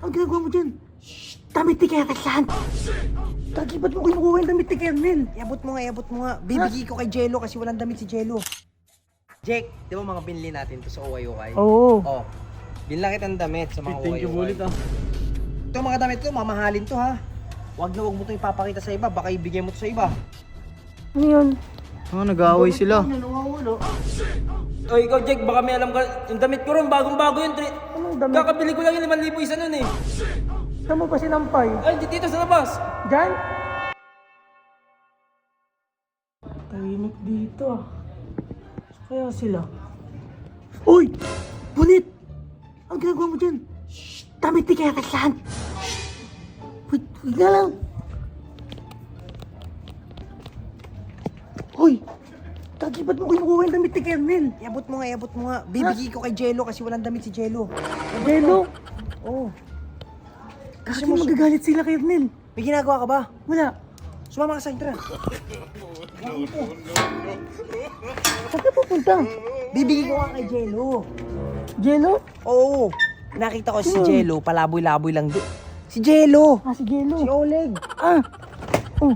Ang ginagawa mo dyan? Shhh! Damit ni Kersan! Gagi, ba't mo kinukuha yung damit ni Kernel? Iabot mo nga. Bibigay ko kay Jello kasi walang damit si Jello. Jake, di ba mga binili natin to sa OYOY? Oo. Oh. Binila kitang damit sa mga Thank you, OYOY. Bulit ah. Itong mga damit to, mamahalin to ha. Huwag mo to ipapakita sa iba, baka ibigay mo to sa iba. Ano yun? Nag-aaway sila. Oy, ikaw Jake, baka may alam ka. Yung damit ko ron, bagong-bago yun. Anong damit? Kakabili ko lang yung 5,000 isa nun eh. Saan mo pa sinampay? Ay, dito sa labas. Diyan? Tahimik dito ah. Kaya sila. Uy! Bunit! Ang ginagawa mo dyan? Shhh! Damit ni Kersan! Wait na lang! Hoy! Gagi, ba't mo kinukuha yung damit ni Kernel? Iabot mo nga. Bibigay ko kay Jello kasi walang damit si Jello. Jello! Oh. Gagi, magagalit sila Kernel. May ginagawa ka ba? Wala. Sumama ka sa akin, tara. Saan ka pupunta? Bibigay ko nga kay Jello. Jello? Oo. Nakita ko si Jello, palaboy-laboy lang doon. Si Jello! Ah, si Jello. Si Oleg! Ah! Oh,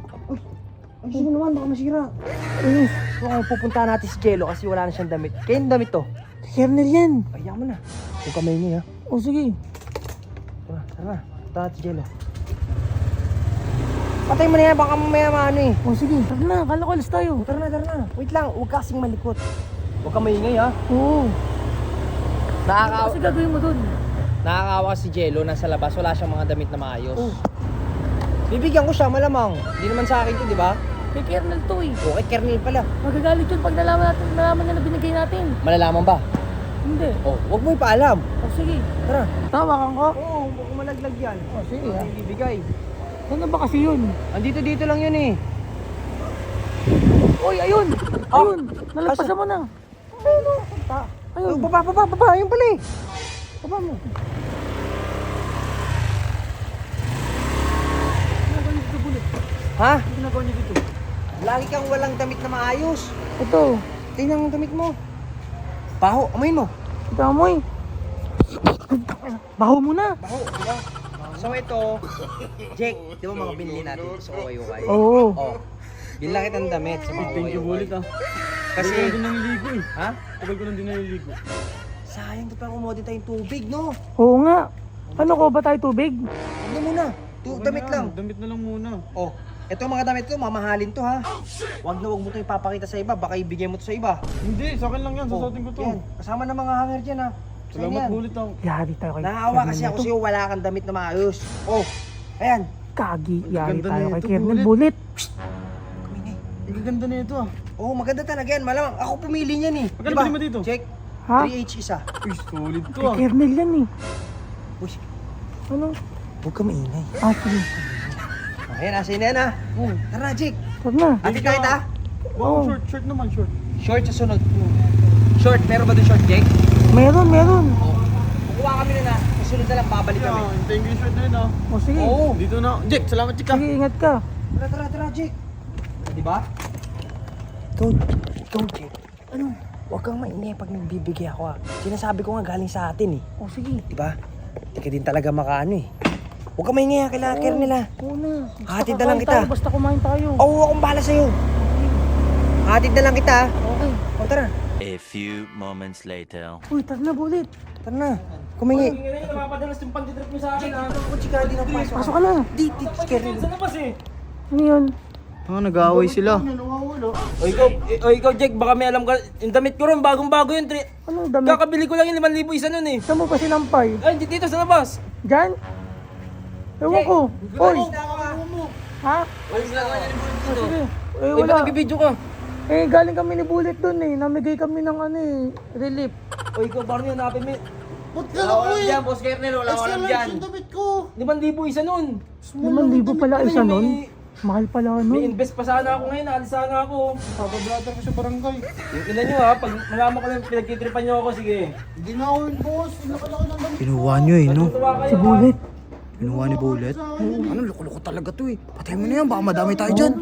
Ang gusto mo naman, baka masira. ayun. Kung pupunta natin si Jello kasi wala na siyang damit. Kaya yung damit to. Si Kernel yan. Ayaw mo na. Huwag kamay niya, ha? Oh, sige. Tara na. Punta natin si Jello. Patay mo na yan, baka mamaya maano eh. Oh, sige. Tara na, kala ko alis tayo. Tara na. Wait lang, huwag kasing malikot. Huwag ka maingay, ha? Oo. Nakakaawa. Kasi gagawin mo dun. Nakakaawa si Jello, nasa labas, wala siyang mga damit na maayos. Oh. Bibigyan ko siya, malamang. Hindi naman sa akin to, di ba? Kay Kernel to eh. Okay, Kernel pala. Magagalit yun pag nalaman niya na binigay natin. Malalaman ba? Hindi. Oh, huwag mo ipaalam. Oh, sige. Tara. Tawakan ko? Oo, huwag mo malaglag yan. Oh, sige ha. Bibigay. Saan na ba kasi yun? Dito lang yun eh. Uy, ayun! Ayun! Nalagpasan mo na. Ayun o. Ayun. Baba, yun pala eh. Baba mo. Ha? Ano ginagawa niyo dito? Lagi kang walang damit na maayos. Ito. Tingnan ang damit mo. Baho, amoy mo. Ito amoy. Baho mo na. Baho, di ba? So ito, Jake, di ba mga binili natin ito sa OYOY? Oo. Oh. Binila kitang damit sa mga Thank you, Bulit OYOY. ah. Kasi, Tagal ko lang din naliligo eh. ha? Tagal ko lang din naliligo. Sayang, di pa kumodin tayong tubig, no? Oo nga. Ano ko ba tayo tubig? Huwag na muna. Damit lang. Damit na lang muna. Oh, ito mga damit to, mamahalin to ha. Huwag mo to ipapakita sa iba, baka ibigay mo to sa iba. Hindi, sa akin lang yan. Susuotin ko to. Yan, kasama ng mga hanger dyan ha. Sa'yo Salamat, yan. Bulit ah. Yari tayo kay Naawa Kernel kasi na ako to. sa'yo, wala kang damit na maayos. Oh, ayan. Kagi. Yari Ganda tayo na kay ito, Kernel. Bulit. Bulit. Kumingay. Ang ganda na ito ah. Oh, maganda talaga yan, malamang. Ako pumili niyan eh. Magkano bili mo dito? Check. Ha? 3H isa. Uy, solid to Kay ah. Kernel yan eh. Uy, Ano? huwag ka maingay. Ah, sige. Ayan, nasa na yan ha. Tara na, Jake. Tara na. Atid kahit ha. Wow, Oh. short naman, short. Short sa sunod. Short, meron ba doon short, Jake? Meron. Oh. Kukuha kami na na. Sa sunod na lang, babalik kami. Yeah, hintayin ko yung short na yun ah. O sige. Oo. Dito na. Jake, salamat chika. Sige, ingat ka. Tara, Jake. Diba? Ikaw, Jake. Ano? Huwag kang maingay pag nagbibigay ako ha. Sinasabi ko nga galing sa atin eh. O sige. Diba? Hindi ka din talaga makaano eh. Huwag kang maingay ha, kailangan care nila. Oo na. Hatid Basta na lang kakain kita. tayo, basta kumain tayo. Oo, akong bahala sa'yo. Hatid na lang kita ha. Okay. O tara. A few moments later. Uy, tara na, Bulit. Tara na. Kumingi. Hindi na napapadalas yung pantitrip mo sa akin ha. Ako, chika, di na pasok. Pasok ka na. Di, care nila. Sa labas eh. Ano yun? Nag-aaway sila. Oy, ikaw Jake, baka may alam ka. Yung damit ko ron, bagong-bago yun. Ano damit? Kakabili ko lang yung 5,000 isa nun eh. Saan mo pa sinampay? Ay, dito sa labas. Diyan? Ewan ko. Hoy! Ha? Walis lang nga yung bullet Ah, dito. sige. Eh, Oy, ba't wala. nagbibideo ka? Eh, galing kami ni Bullet dun eh. Namigay kami ng ano eh, relief. Oy, ikaw, parang yun, hanapin mo. Ba't Wala ko alam dyan, Boss Kernel, wala ko alam dyan. damit ko. 5,000 isa nun. 5,000 pala isa nun. Mahal pala May nun. invest pa sana ako ngayon, naalis sana ako. Papabrother ko sa barangay. Yung ina nyo ha, pag malaman ko lang pinagtitripan nyo ako, sige. Hindi na ako yun, boss. Nakalaki ng damit. Kinuha nyo eh, no? Tuwa kayo Si Bullet. Kinuha ni Bullet. Ano, loko-loko talaga to eh. Patay mo na yan, baka madami tayo dyan.